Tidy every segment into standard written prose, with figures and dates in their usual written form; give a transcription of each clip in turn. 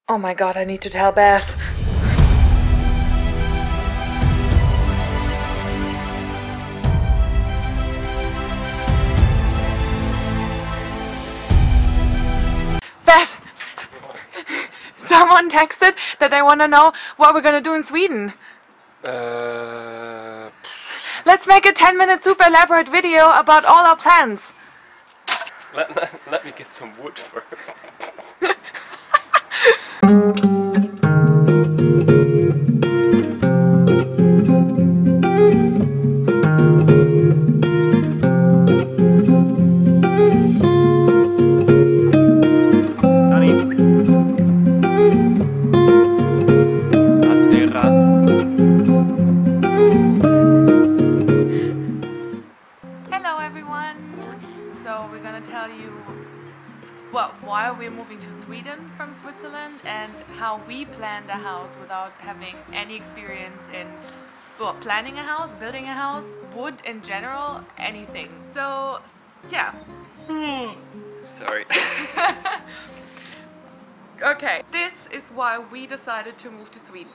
Oh my god, I need to tell Beth. Beth! Someone texted that they want to know what we're gonna do in Sweden. Let's make a 10-minute super elaborate video about all our plans. Let me get some wood first. Hello everyone! So we're gonna tell you why we're moving to Sweden from Switzerland and how we planned a house without having any experience in planning a house, building a house, wood in general, anything. So yeah. Sorry. Okay, this is why we decided to move to Sweden.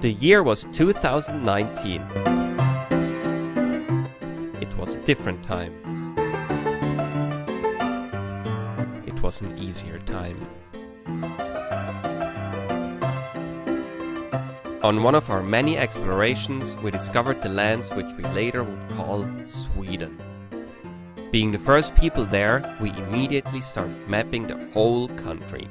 The year was 2019. It was a different time. It was an easier time. On one of our many explorations, we discovered the lands which we later would call Sweden. Being the first people there, we immediately started mapping the whole country.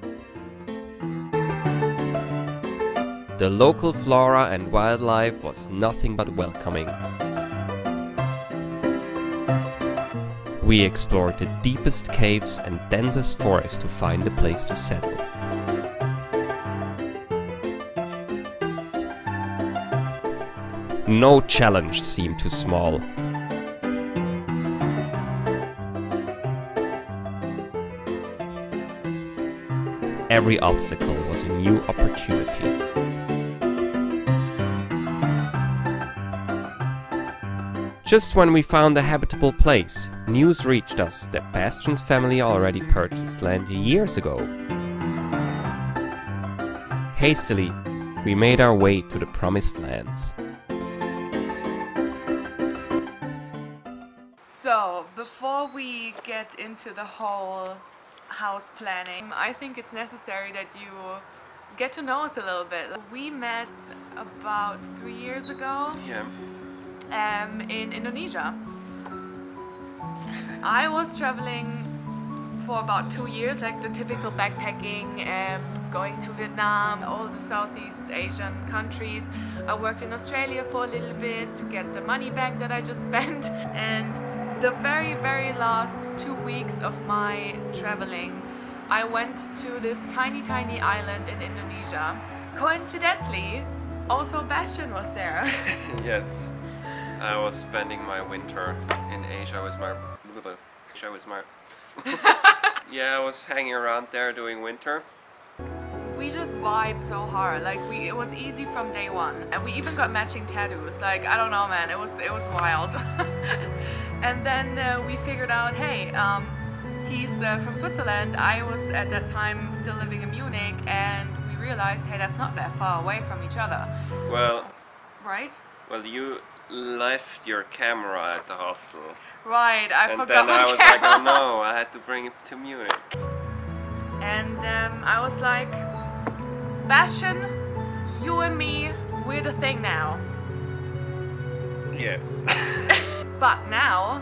The local flora and wildlife was nothing but welcoming. We explored the deepest caves and densest forests to find a place to settle. No challenge seemed too small. Every obstacle was a new opportunity. Just when we found a habitable place, news reached us that Bastian's family already purchased land years ago. Hastily, we made our way to the promised lands. So, before we get into the whole house planning, I think it's necessary that you get to know us a little bit. We met about 3 years ago. Yeah. In Indonesia. I was traveling for about 2 years, like the typical backpacking, going to Vietnam, all the Southeast Asian countries. I worked in Australia for a little bit to get the money back that I just spent, and the very last 2 weeks of my traveling, I went to this tiny island in Indonesia. Coincidentally, also Bastian was there. Yes. I was spending my winter in Asia. I was hanging around there doing winter. We just vibed so hard. Like it was easy from day one, and we even got matching tattoos. Like I don't know, man. It was wild. And then we figured out, hey, he's from Switzerland. I was at that time still living in Munich, and we realized, hey, that's not that far away from each other. Well, right? Well, you left your camera at the hostel. Right, I forgot my camera. And then I was like, oh no, I had to bring it to Munich. And I was like, Bastian, you and me, we're the thing now. Yes. But now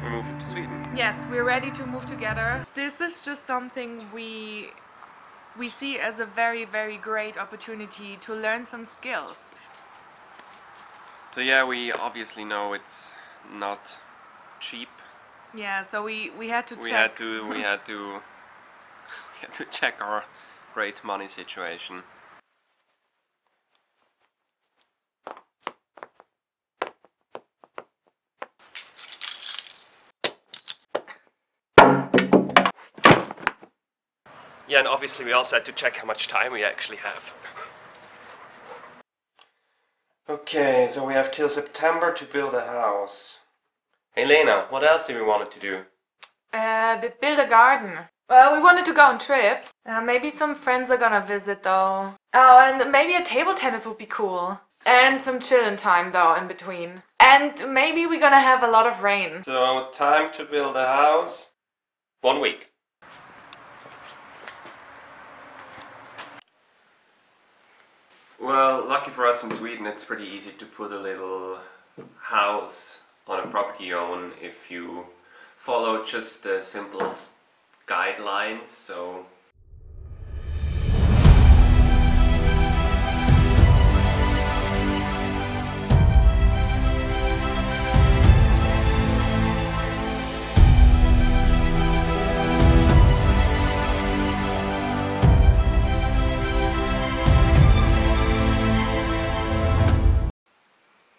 we're moving to Sweden. Yes, we're ready to move together. This is just something we see as a very great opportunity to learn some skills. So yeah, we obviously know it's not cheap. Yeah, so we had to we check. We had to check our great money situation. Yeah, and obviously we also had to check how much time we actually have. Okay, so we have till September to build a house. Hey Lena, what else did we want to do? Build a garden. Well, we wanted to go on trips. Maybe some friends are gonna visit though. Oh, and maybe a table tennis would be cool. And some chillin' time though in between. And maybe we're gonna have a lot of rain. So, time to build a house. 1 week. Well, lucky for us in Sweden, it's pretty easy to put a little house on a property you own if you follow just the simple guidelines. So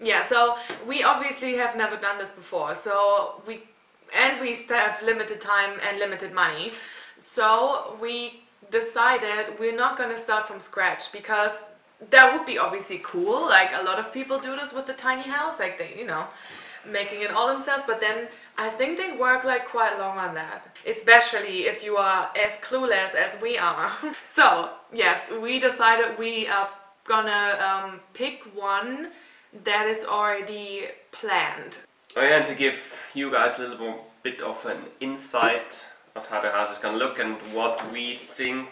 yeah, so we obviously have never done this before, so we still have limited time and limited money, so we decided we're not gonna start from scratch, because that would be obviously cool. Like, a lot of people do this with the tiny house, like they, you know, making it all themselves, but then I think they work like quite long on that, especially if you are as clueless as we are. So yes, we decided we are gonna pick one that is already planned. Oh yeah, and to give you guys a little bit of an insight of how the house is gonna look and what we think,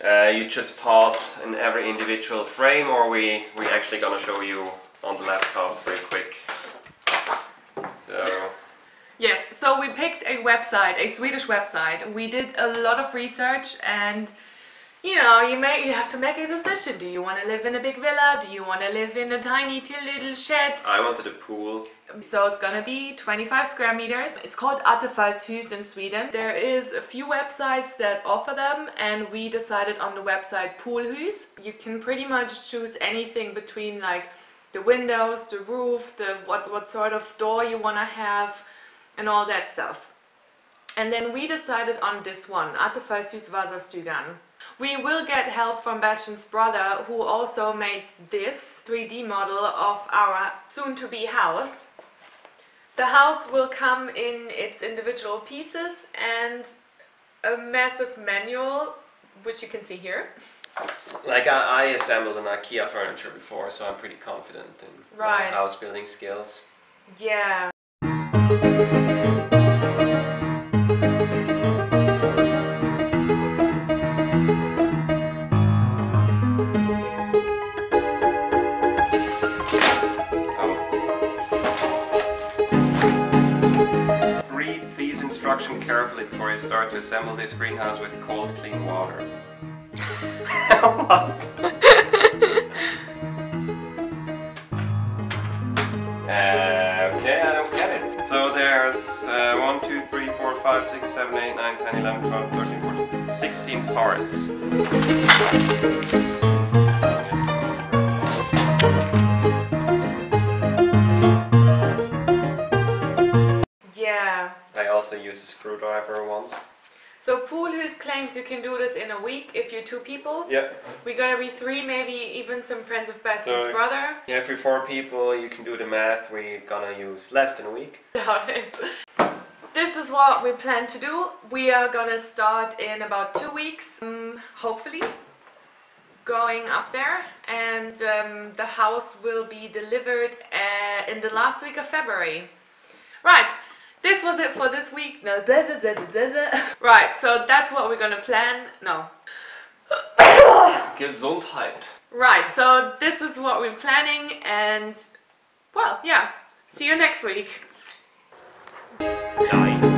you just pause in every individual frame, or we actually gonna show you on the laptop very quick. So yes, so we picked a website, a Swedish website. We did a lot of research, and you know, you have to make a decision. Do you want to live in a big villa? Do you want to live in a tiny little shed? I wanted a pool. So it's gonna be 25 square meters. It's called Attribution-ShareAlike in Sweden. There is a few websites that offer them, and we decided on the website Poolhus. You can pretty much choose anything between like the windows, the roof, what sort of door you want to have, and all that stuff. And then we decided on this one, Attribution-ShareAlike. We will get help from Bastian's brother, who also made this 3D model of our soon-to-be house. The house will come in its individual pieces and a massive manual, which you can see here. Like I assembled an IKEA furniture before, so I'm pretty confident in my house building skills. Yeah. Read these instructions carefully before you start to assemble this greenhouse with cold, clean water. What? Okay, I don't get it. So there's 1, 2, 3, 4, 5, 6, 7, 8, 9, 10, 11, 12, 13, 14, 16 parts. Yeah. I also used a screwdriver once. So Poolhus claims you can do this in a week if you're 2 people. Yeah. We're gonna be 3, maybe even some friends of Bastian's brother. Yeah, if you're 4 people, you can do the math. We're gonna use less than a week. Doubt it. This is what we plan to do. We are gonna start in about 2 weeks, hopefully, going up there, and the house will be delivered in the last week of February. Right. This was it for this week. Right, so that's what we're gonna plan. No. Gesundheit. Right, so this is what we're planning, and well, yeah. See you next week. Bye.